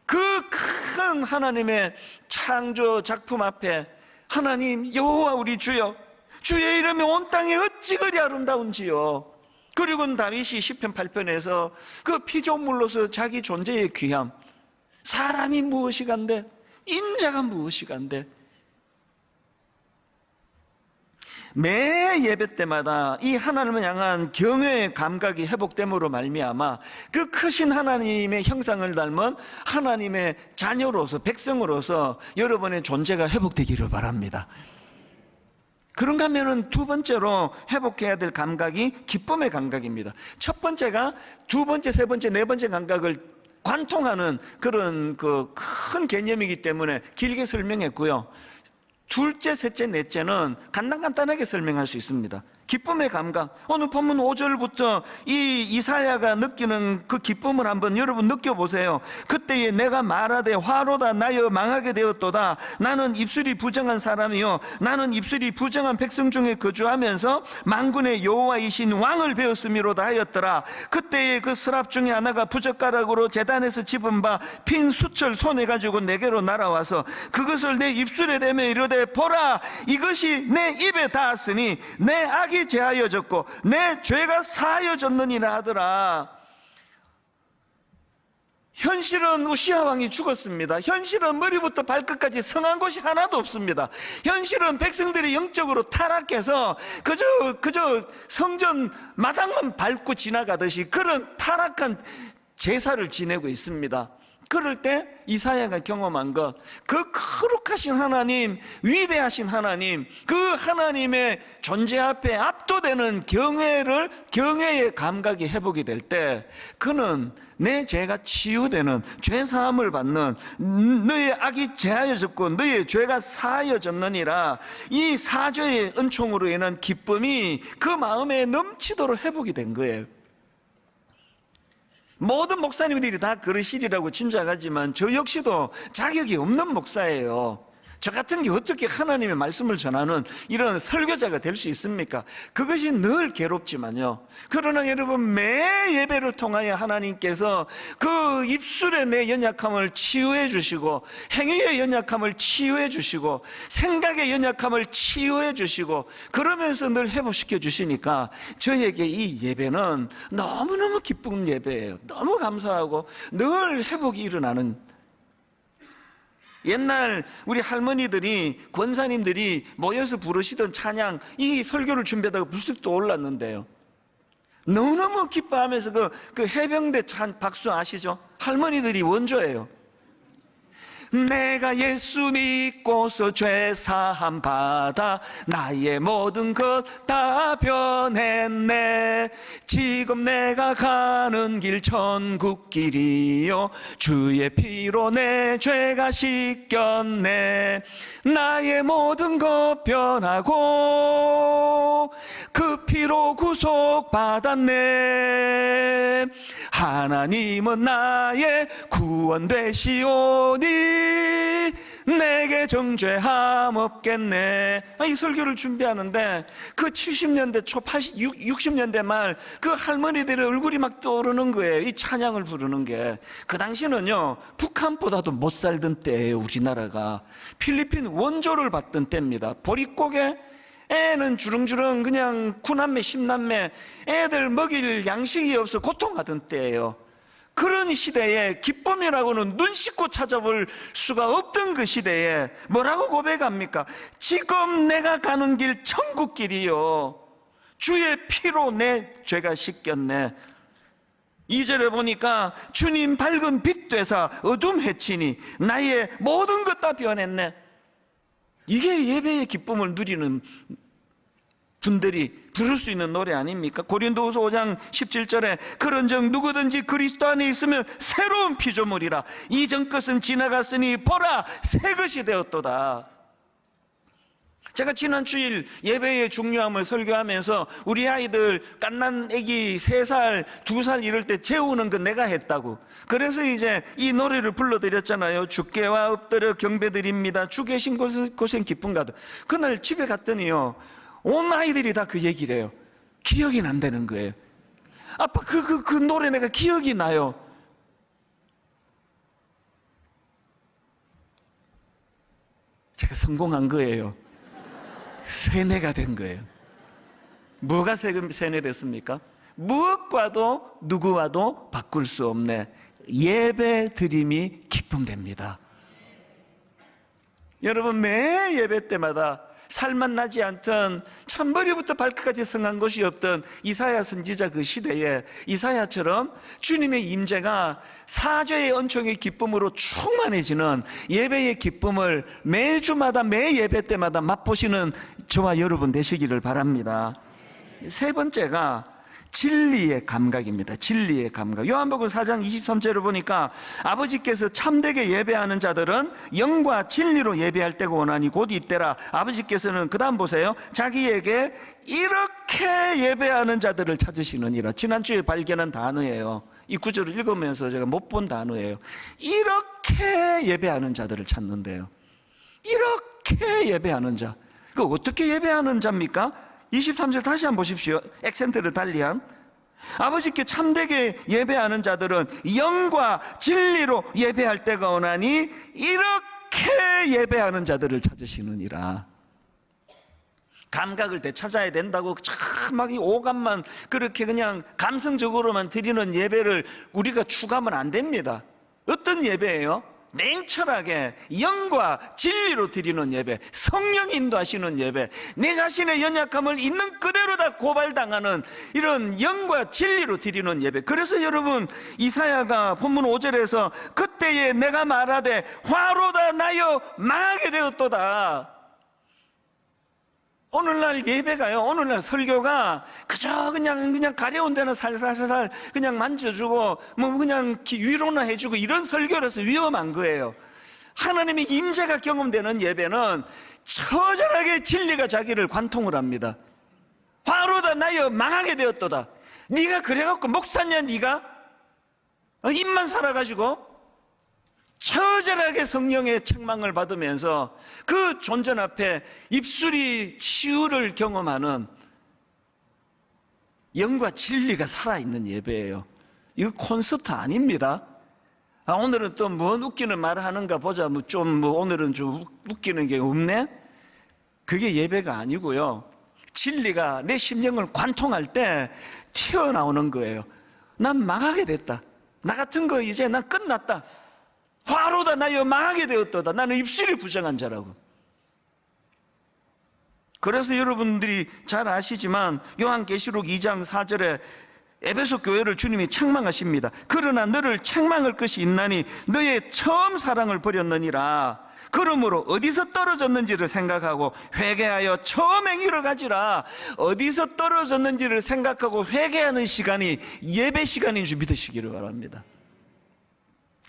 그 큰 하나님의 창조 작품 앞에 하나님 여호와 우리 주여, 주의 이름이 온 땅에 어찌 그리 아름다운지요. 그리고 다윗이 시편 8편에서 그 피조물로서 자기 존재의 귀함, 사람이 무엇이간데 인자가 무엇이간데, 매 예배 때마다 이 하나님을 향한 경외의 감각이 회복됨으로 말미암아 그 크신 하나님의 형상을 닮은 하나님의 자녀로서, 백성으로서 여러분의 존재가 회복되기를 바랍니다. 그런가 하면은 두 번째로 회복해야 될 감각이 기쁨의 감각입니다. 첫 번째가 두 번째, 세 번째, 네 번째 감각을 관통하는 그런 그 큰 개념이기 때문에 길게 설명했고요. 둘째, 셋째, 넷째는 간단하게 설명할 수 있습니다. 기쁨의 감각. 오늘 본문 5절부터 이 이사야가 느끼는 그 기쁨을 한번 여러분 느껴보세요. 그때에 내가 말하되 화로다 나여 망하게 되었도다. 나는 입술이 부정한 사람이요 나는 입술이 부정한 백성 중에 거주하면서 만군의 여호와이신 왕을 배웠음이로다 하였더라. 그때에 그 스랍 중에 하나가 부젓가락으로 제단에서 집은 바 핀 수철 손에 가지고 내게로 날아와서 그것을 내 입술에 대며 이르되 보라, 이것이 내 입에 닿았으니 내 악이 제하여졌고 내 죄가 사하여졌느니라 하더라. 현실은 우시아 왕이 죽었습니다. 현실은 머리부터 발끝까지 성한 곳이 하나도 없습니다. 현실은 백성들이 영적으로 타락해서 그저 성전 마당만 밟고 지나가듯이 그런 타락한 제사를 지내고 있습니다. 그럴 때 이사야가 경험한 것, 그 거룩하신 하나님, 위대하신 하나님, 그 하나님의 존재 앞에 압도되는 경외의 감각이 회복이 될 때 그는 내 죄가 치유되는, 죄 사함을 받는, 너의 악이 제하여졌고 너의 죄가 사하여졌느니라, 이 사죄의 은총으로 인한 기쁨이 그 마음에 넘치도록 회복이 된 거예요. 모든 목사님들이 다 그러시리라고 짐작하지만 저 역시도 자격이 없는 목사예요. 저 같은 게 어떻게 하나님의 말씀을 전하는 이런 설교자가 될 수 있습니까? 그것이 늘 괴롭지만요. 그러나 여러분, 매 예배를 통하여 하나님께서 그 입술의 내 연약함을 치유해 주시고, 행위의 연약함을 치유해 주시고, 생각의 연약함을 치유해 주시고, 그러면서 늘 회복시켜 주시니까 저에게 이 예배는 너무너무 기쁜 예배예요. 너무 감사하고 늘 회복이 일어나는. 옛날 우리 할머니들이, 권사님들이 모여서 부르시던 찬양, 이 설교를 준비하다가 불쑥 떠올랐는데요, 너무너무 기뻐하면서 그 해병대 박수 아시죠? 할머니들이 원조예요. 내가 예수 믿고서 죄 사함 받아 나의 모든 것 다 변했네. 지금 내가 가는 길 천국 길이요, 주의 피로 내 죄가 씻겼네. 나의 모든 것 변하고 그 피로 구속 받았네. 하나님은 나의 구원 되시오니 내게 정죄함 없겠네. 이 설교를 준비하는데 그 70년대 초 60년대 말 그 할머니들의 얼굴이 막 떠오르는 거예요. 이 찬양을 부르는 게. 그 당시는요, 북한보다도 못 살던 때예요. 우리나라가 필리핀 원조를 받던 때입니다. 보릿고개, 애는 주렁주렁 그냥 9남매 10남매 애들 먹일 양식이 없어 고통하던 때예요. 그런 시대에 기쁨이라고는 눈 씻고 찾아볼 수가 없던 그 시대에 뭐라고 고백합니까? 지금 내가 가는 길 천국 길이요, 주의 피로 내 죄가 씻겼네. 2절에 보니까 주님 밝은 빛 되사 어둠 해치니 나의 모든 것 다 변했네. 이게 예배의 기쁨을 누리는 분들이 부를 수 있는 노래 아닙니까? 고린도후서 5장 17절에 그런즉 누구든지 그리스도 안에 있으면 새로운 피조물이라, 이전 것은 지나갔으니 보라 새 것이 되었도다. 제가 지난 주일 예배의 중요함을 설교하면서 우리 아이들 갓난 애기 3살, 2살 이럴 때 재우는 건 내가 했다고. 그래서 이제 이 노래를 불러드렸잖아요. 주께와 엎드려 경배드립니다. 주 계신 곳엔 기쁨 가득. 그날 집에 갔더니요, 온 아이들이 다 그 얘기를 해요. 기억이 난다는 거예요. 아빠 그 노래 내가 기억이 나요. 제가 성공한 거예요. 세뇌가 된 거예요. 뭐가 세뇌됐습니까? 무엇과도 누구와도 바꿀 수 없네. 예배 드림이 기쁨됩니다. 여러분, 매 예배 때마다 살맛 나지 않던, 참머리부터 발끝까지 성한 것이 없던 이사야 선지자 그 시대에 이사야처럼 주님의 임재가 사죄의 은총의 기쁨으로 충만해지는 예배의 기쁨을 매주마다 매 예배 때마다 맛보시는 저와 여러분 되시기를 바랍니다. 세 번째가 진리의 감각입니다. 진리의 감각. 요한복음 4장 23절을 보니까 아버지께서 참되게 예배하는 자들은 영과 진리로 예배할 때가 오나니 곧 이때라. 아버지께서는 그 다음 보세요. 자기에게 이렇게 예배하는 자들을 찾으시느니라. 지난주에 발견한 단어예요. 이 구절을 읽으면서 제가 못 본 단어예요. 이렇게 예배하는 자들을 찾는데요. 이렇게 예배하는 자. 그 어떻게 예배하는 자입니까? 23절 다시 한번 보십시오. 액센트를 달리한. 아버지께 참되게 예배하는 자들은 영과 진리로 예배할 때가 오나니 이렇게 예배하는 자들을 찾으시느니라. 감각을 되찾아야 된다고 막 이 오감만 그렇게 그냥 감성적으로만 드리는 예배를 우리가 추구하면 안 됩니다. 어떤 예배예요? 냉철하게 영과 진리로 드리는 예배, 성령이 인도하시는 예배, 내 자신의 연약함을 있는 그대로 다 고발당하는 이런 영과 진리로 드리는 예배. 그래서 여러분, 이사야가 본문 5절에서 그때에 내가 말하되 화로다 나여 망하게 되었도다. 오늘날 예배가요, 오늘날 설교가 그저 그냥 가려운 데는 살살살살 그냥 만져주고 뭐 그냥 위로나 해주고 이런 설교라서 위험한 거예요. 하나님의 임재가 경험되는 예배는 처절하게 진리가 자기를 관통을 합니다. 화로다 나여 망하게 되었도다. 네가 그래갖고 목사냐 네가? 입만 살아가지고 처절하게 성령의 책망을 받으면서 그 존전 앞에 입술이 치유를 경험하는 영과 진리가 살아있는 예배예요. 이거 콘서트 아닙니다. 오늘은 또 뭔 웃기는 말을 하는가 보자. 오늘은 좀 웃기는 게 없네? 그게 예배가 아니고요. 진리가 내 심령을 관통할 때 튀어나오는 거예요. 난 망하게 됐다. 나 같은 거 이제 난 끝났다. 화로다 나여 망하게 되었도다. 나는 입술이 부정한 자라고. 그래서 여러분들이 잘 아시지만 요한계시록 2장 4절에 에베소 교회를 주님이 책망하십니다. 그러나 너를 책망할 것이 있나니 너의 처음 사랑을 버렸느니라. 그러므로 어디서 떨어졌는지를 생각하고 회개하여 처음 행위를 가지라. 어디서 떨어졌는지를 생각하고 회개하는 시간이 예배 시간인 줄 믿으시기를 바랍니다.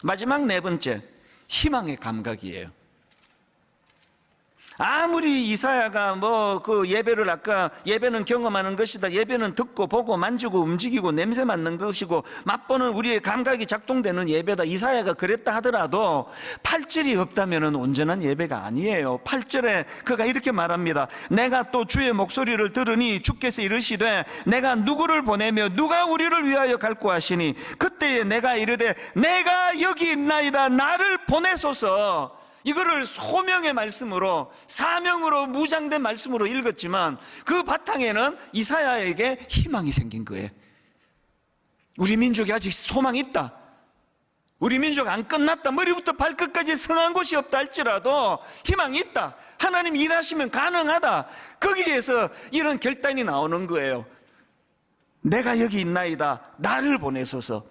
마지막 네 번째, 희망의 감각이에요. 아무리 이사야가 예배를 아까 예배는 경험하는 것이다, 예배는 듣고 보고 만지고 움직이고 냄새 맡는 것이고 맛보는 우리의 감각이 작동되는 예배다, 이사야가 그랬다 하더라도 8절이 없다면 온전한 예배가 아니에요. 8절에 그가 이렇게 말합니다. 내가 또 주의 목소리를 들으니 주께서 이르시되 내가 누구를 보내며 누가 우리를 위하여 갈고 하시니 그때에 내가 이르되 내가 여기 있나이다 나를 보내소서. 이거를 소명의 말씀으로, 사명으로 무장된 말씀으로 읽었지만 그 바탕에는 이사야에게 희망이 생긴 거예요. 우리 민족이 아직 소망이 있다, 우리 민족 안 끝났다, 머리부터 발끝까지 성한 곳이 없다 할지라도 희망이 있다, 하나님 일하시면 가능하다, 거기에서 이런 결단이 나오는 거예요. 내가 여기 있나이다 나를 보내소서.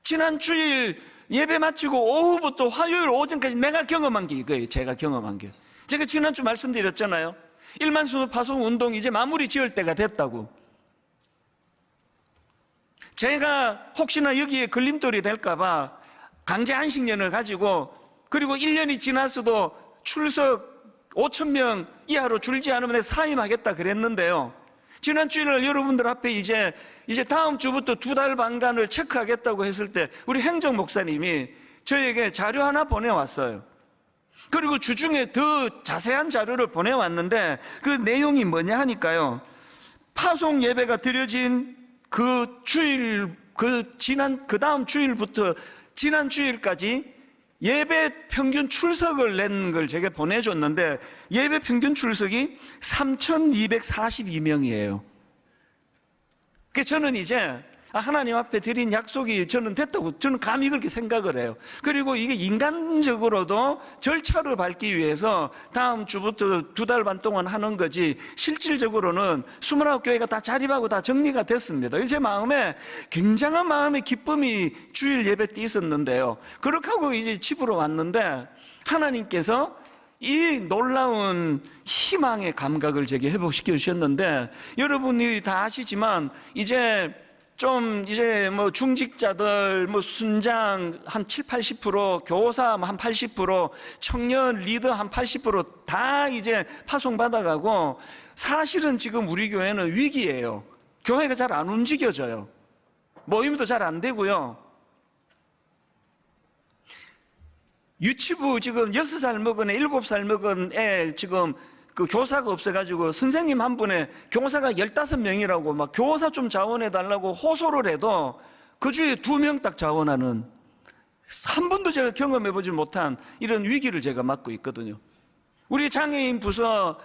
지난 주일 예배 마치고 오후부터 화요일 오전까지 내가 경험한 게 이거예요. 제가 경험한 게. 제가 지난주 말씀드렸잖아요. 1만 수도 파송 운동 이제 마무리 지을 때가 됐다고. 제가 혹시나 여기에 걸림돌이 될까봐 강제 안식년을 가지고, 그리고 1년이 지났어도 출석 5,000명 이하로 줄지 않으면 사임하겠다 그랬는데요. 지난 주일날 여러분들 앞에 이제 다음 주부터 2달 반간을 체크하겠다고 했을 때 우리 행정 목사님이 저에게 자료 하나 보내왔어요. 그리고 주중에 더 자세한 자료를 보내왔는데 그 내용이 뭐냐 하니까요, 파송 예배가 드려진 그 주일, 그 다음 주일부터 지난 주일까지 예배 평균 출석을 낸 걸 제가 보내줬는데 예배 평균 출석이 3,242명이에요. 그래서 저는 이제 하나님 앞에 드린 약속이 저는 됐다고 저는 감히 그렇게 생각을 해요. 그리고 이게 인간적으로도 절차를 밟기 위해서 다음 주부터 2달 반 동안 하는 거지, 실질적으로는 29교회가 다 자립하고 다 정리가 됐습니다. 제 마음에 굉장한 마음의 기쁨이 주일 예배 때 있었는데요. 그렇게 하고 이제 집으로 왔는데 하나님께서 이 놀라운 희망의 감각을 제게 회복시켜 주셨는데, 여러분이 다 아시지만 이제 중직자들, 순장 한 70-80%, 교사 한 80%, 청년 리더 한 80% 다 이제 파송받아가고, 사실은 지금 우리 교회는 위기예요. 교회가 잘 안 움직여져요. 모임도 잘 안 되고요. 유치부 지금 6살 먹은 애, 7살 먹은 애 지금 그 교사가 없어가지고 선생님 한 분에 교사가 15명이라고 막 교사 좀 자원해달라고 호소를 해도 그 중에 2명 딱 자원하는, 한 번도 제가 경험해보지 못한 이런 위기를 제가 맞고 있거든요. 우리 장애인 부서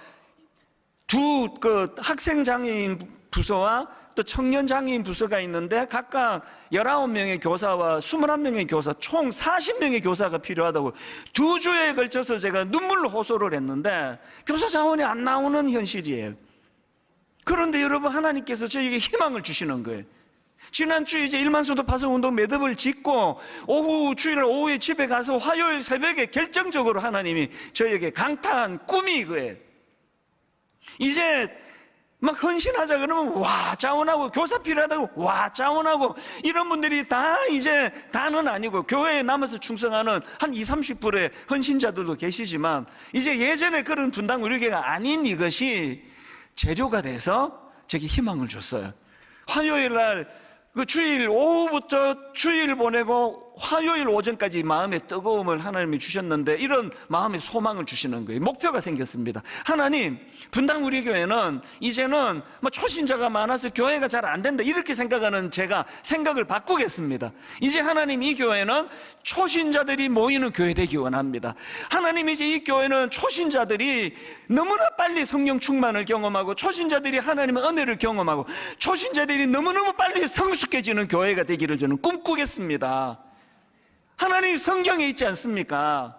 학생 장애인 부서와 또 청년 장애인 부서가 있는데 각각 19명의 교사와 21명의 교사, 총 40명의 교사가 필요하다고 2주에 걸쳐서 제가 눈물로 호소를 했는데 교사 자원이 안 나오는 현실이에요. 그런데 여러분, 하나님께서 저에게 희망을 주시는 거예요. 지난주에 이제 1만 소도 파송 운동 매듭을 짓고 주일 오후에 집에 가서 화요일 새벽에 결정적으로 하나님이 저에게 강타한 꿈이 이거예요. 이제 막 헌신하자 그러면 와 자원하고, 교사 필요하다고 와 자원하고, 이런 분들이 다 이제 다는 아니고 교회에 남아서 충성하는 한 20-30%의 헌신자들도 계시지만, 이제 예전에 그런 분당 의료계가 아닌 이것이 재료가 돼서 제게 희망을 줬어요. 화요일 날 그 주일 오후부터 주일 보내고 화요일 오전까지 마음의 뜨거움을 하나님이 주셨는데, 이런 마음의 소망을 주시는 거예요. 목표가 생겼습니다. 하나님, 분당 우리 교회는 이제는 뭐 초신자가 많아서 교회가 잘 안 된다 이렇게 생각하는 제가 생각을 바꾸겠습니다. 이제 하나님, 이 교회는 초신자들이 모이는 교회 되기 원합니다. 하나님, 이제 이 교회는 초신자들이 너무나 빨리 성령 충만을 경험하고, 초신자들이 하나님의 은혜를 경험하고, 초신자들이 너무너무 빨리 성숙해지는 교회가 되기를 저는 꿈꾸겠습니다. 하나님, 성경에 있지 않습니까?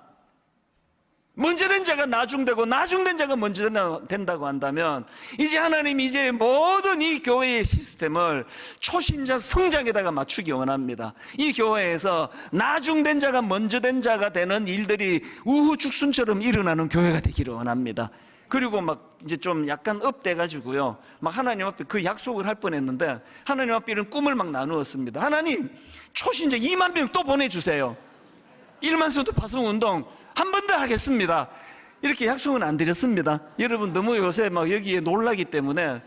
먼저 된 자가 나중되고 나중된 자가 먼저 된다고 한다면, 이제 하나님이 이제 모든 이 교회의 시스템을 초신자 성장에다가 맞추기 원합니다. 이 교회에서 나중된 자가 먼저 된 자가 되는 일들이 우후죽순처럼 일어나는 교회가 되기를 원합니다. 그리고 막 이제 좀 약간 업돼가지고요, 막 하나님 앞에 그 약속을 할 뻔했는데, 하나님 앞에 이런 꿈을 막 나누었습니다. 하나님, 초신자 2만 명 또 보내주세요. 1만 소도 파송 운동 한 번 더 하겠습니다. 이렇게 약속은 안 드렸습니다. 여러분, 너무 요새 막 여기에 놀라기 때문에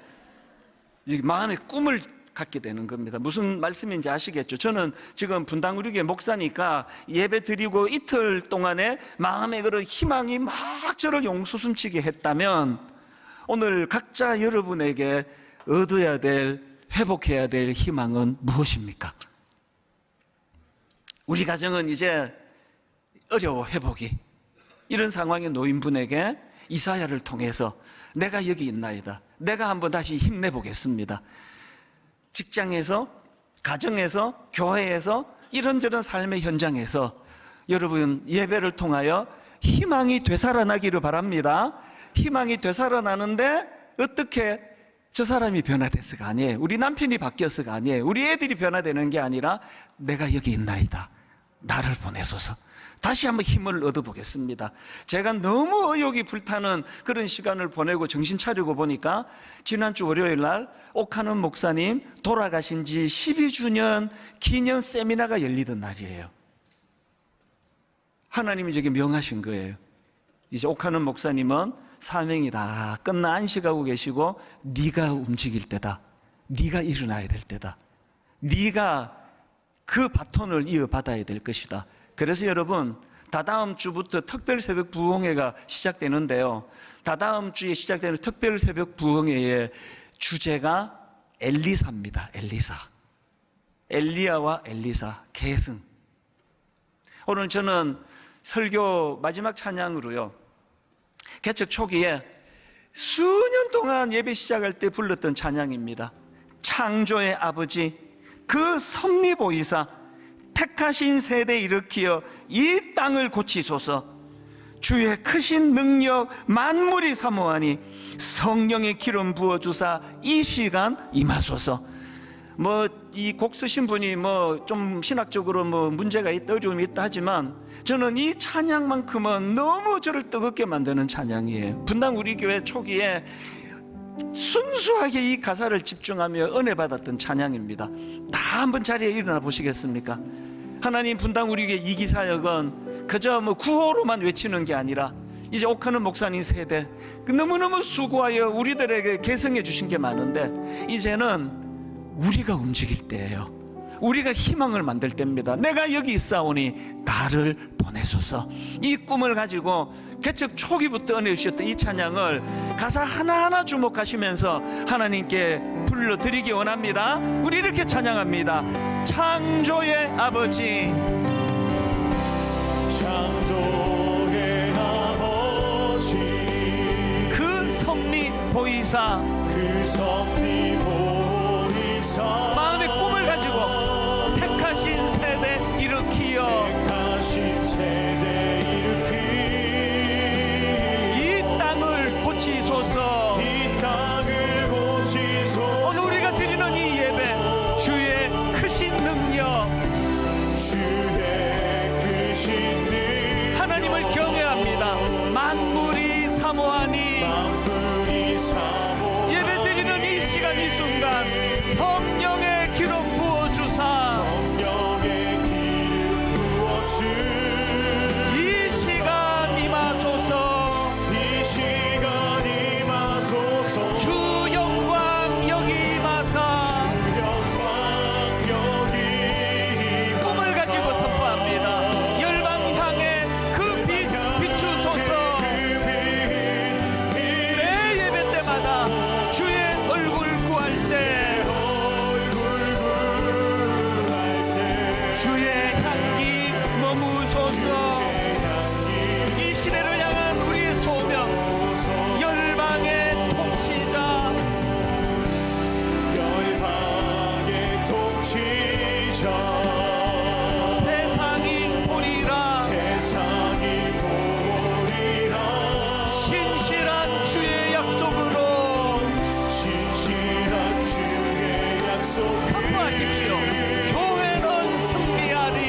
마음의 꿈을 갖게 되는 겁니다. 무슨 말씀인지 아시겠죠? 저는 지금 분당 우리교회 목사니까 예배 드리고 이틀 동안에 마음의 그런 희망이 막 저를 용솟음치게 했다면, 오늘 각자 여러분에게 얻어야 될, 회복해야 될 희망은 무엇입니까? 우리 가정은 이제 어려워, 회복이. 이런 상황에 놓인 분에게 이사야를 통해서 내가 여기 있나이다, 내가 한번 다시 힘내보겠습니다. 직장에서, 가정에서, 교회에서, 이런저런 삶의 현장에서 여러분, 예배를 통하여 희망이 되살아나기를 바랍니다. 희망이 되살아나는데 어떻게 저 사람이 변화됐어가 아니에요. 우리 남편이 바뀌었어가 아니에요. 우리 애들이 변화되는 게 아니라 내가 여기 있나이다, 나를 보내소서. 다시 한번 힘을 얻어보겠습니다. 제가 너무 의욕이 불타는 그런 시간을 보내고 정신 차리고 보니까 지난주 월요일 날 옥하는 목사님 돌아가신 지 12주년 기념 세미나가 열리던 날이에요. 하나님이 저게 명하신 거예요. 이제 옥하는 목사님은 사명이 다 끝나 안식하고 계시고, 네가 움직일 때다, 네가 일어나야 될 때다, 네가 그 바톤을 이어받아야 될 것이다. 그래서 여러분, 다다음 주부터 특별 새벽 부흥회가 시작되는데요, 다다음 주에 시작되는 특별 새벽 부흥회의 주제가 엘리사입니다. 엘리사, 엘리야와 엘리사 계승. 오늘 저는 설교 마지막 찬양으로요, 개척 초기에 수년 동안 예배 시작할 때 불렀던 찬양입니다. 창조의 아버지, 그 섭리보이사, 택하신 세대 일으키어 이 땅을 고치소서. 주의 크신 능력 만물이 사모하니 성령의 기름 부어주사 이 시간 임하소서. 이 곡 쓰신 분이 좀 신학적으로 문제가 있다, 어려움이 있다 하지만, 저는 이 찬양만큼은 너무 저를 뜨겁게 만드는 찬양이에요. 분당 우리 교회 초기에 순수하게 이 가사를 집중하며 은혜 받았던 찬양입니다. 다 한번 자리에 일어나 보시겠습니까? 하나님, 분당 우리 교회 이기사역은 그저 구호로만 외치는 게 아니라, 이제 옥하는 목사님 세대 너무너무 수고하여 우리들에게 개성해 주신 게 많은데, 이제는 우리가 움직일 때예요. 우리가 희망을 만들 때입니다. 내가 여기 있사오니 나를 보내소서. 이 꿈을 가지고 개척 초기부터 은혜 주셨던 이 찬양을 가사 하나하나 주목하시면서 하나님께 불러드리기 원합니다. 우리 이렇게 찬양합니다. 창조의 아버지, 창조의 아버지, 그 섭리 보이사, 그 섭리 보이사, 마음의 꿈을 가지고 택하신 세대 일으키어 이 땅을 고치소서. 오늘 우리가 드리는 이 예배, 주의 크신 능력, 하나님을 경외합니다. 만물이 사모하니 예배 드리는 이 시간 이 순간 성령의 기름 부어주사 이 시간 임하소서. 주 영광 여기 임하사 꿈을 가지고 선포합니다. 열방 향해 그 빛 비추소서. 매 예배 때마다 주의 얼굴 구할 때 주의 향기 머무소서. 이 시대를 향한 우리의 소명, 열방의 통치자, 세상이 보리라. 신실한 주의 약속으로 선포하십시오. 교회는 승리하리.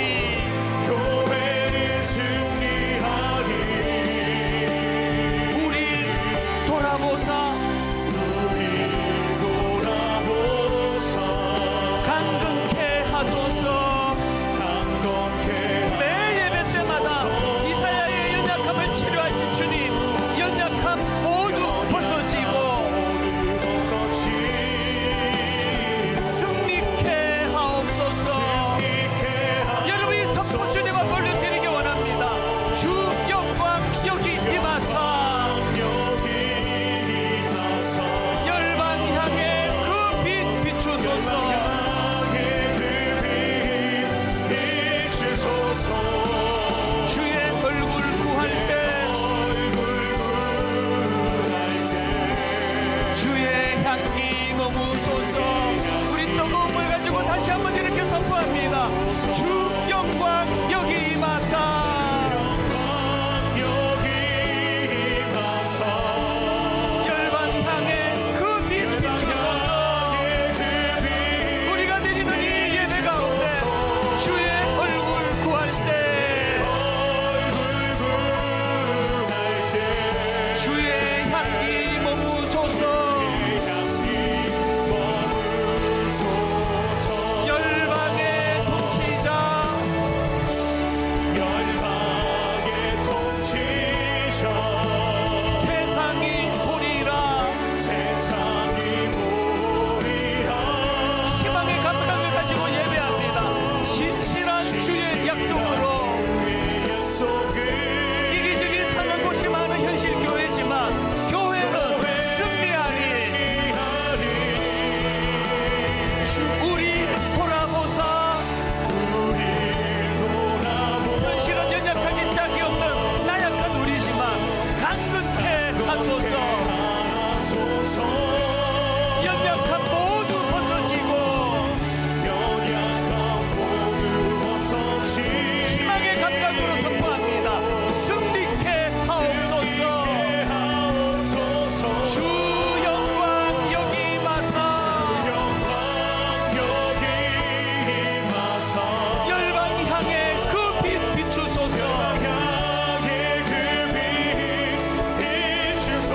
우리 돌아보사 강건케 하소서. 매 예배 때마다 이사야의 연약함을 치료하신 주님, 연약함 모두 벗어지고 승리케 하옵소서. 여러분 이 선포 주님 앞에 올려드리기 원합니다. 주 영광 여기 임하사 열방 향해 그 빛 비추소서. 주의 얼굴 구할 때 주의 향기 머무소서. 우리 뜨거움을 가지고 다시 한번 이렇게 선포합니다. 주 영광 여기 임하사 열방 향해 그 빛 비추소서. 우리가 드리는 이 예배 가운데 주의 얼굴 구할 때 주의 향기 머무소서. 열방의 통치자, 세상이 보리라. 희망의 감각을 가지고 예배합니다. 신실한 주의 약속으로. 이리저리 상한 곳이 많은 현실 교회지만 교회는 승리하리. 우리 돌아보사. 현실은 연약하기 짝이 없는 나약한 우리지만 강건케 하소서. 연약함 모두 벗어지고 희망의 감각으로 선포합니다. 승리케 하옵소서. 주 영광 여기 임하사 열방 향해 그 빛 비추소서.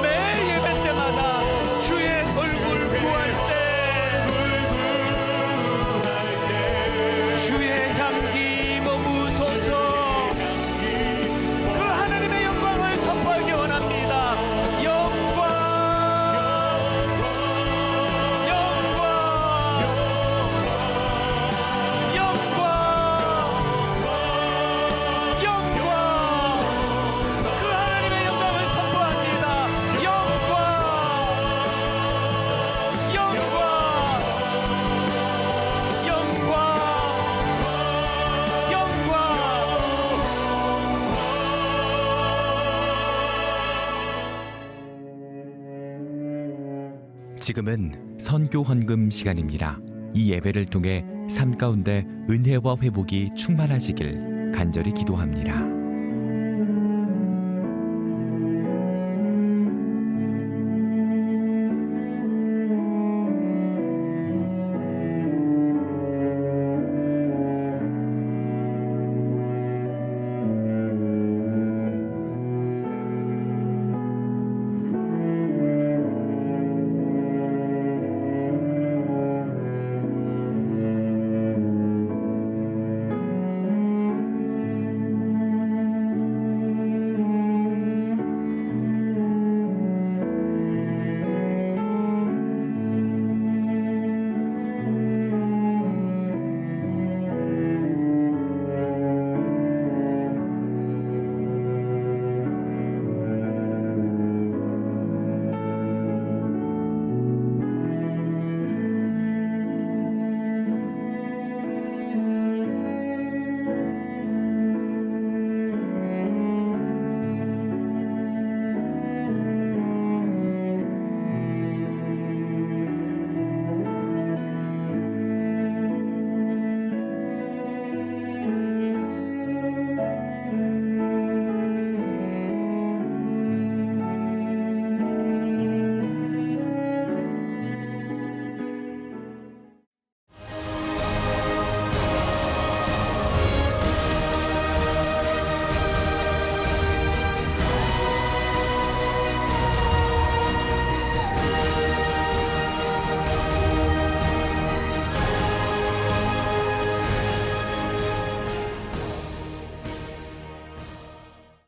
매 예배 때마다 주의 얼굴 구할 때 주의 향기 머무소서. 그 하나님의 영광을 선포하기 원합니다. 영광 영광 영광 영광. 그 하나님의 영광을 선포합니다. 영광 영광 지금은 선교 헌금 시간입니다. 이 예배를 통해 삶 가운데 은혜와 회복이 충만하시길 간절히 기도합니다.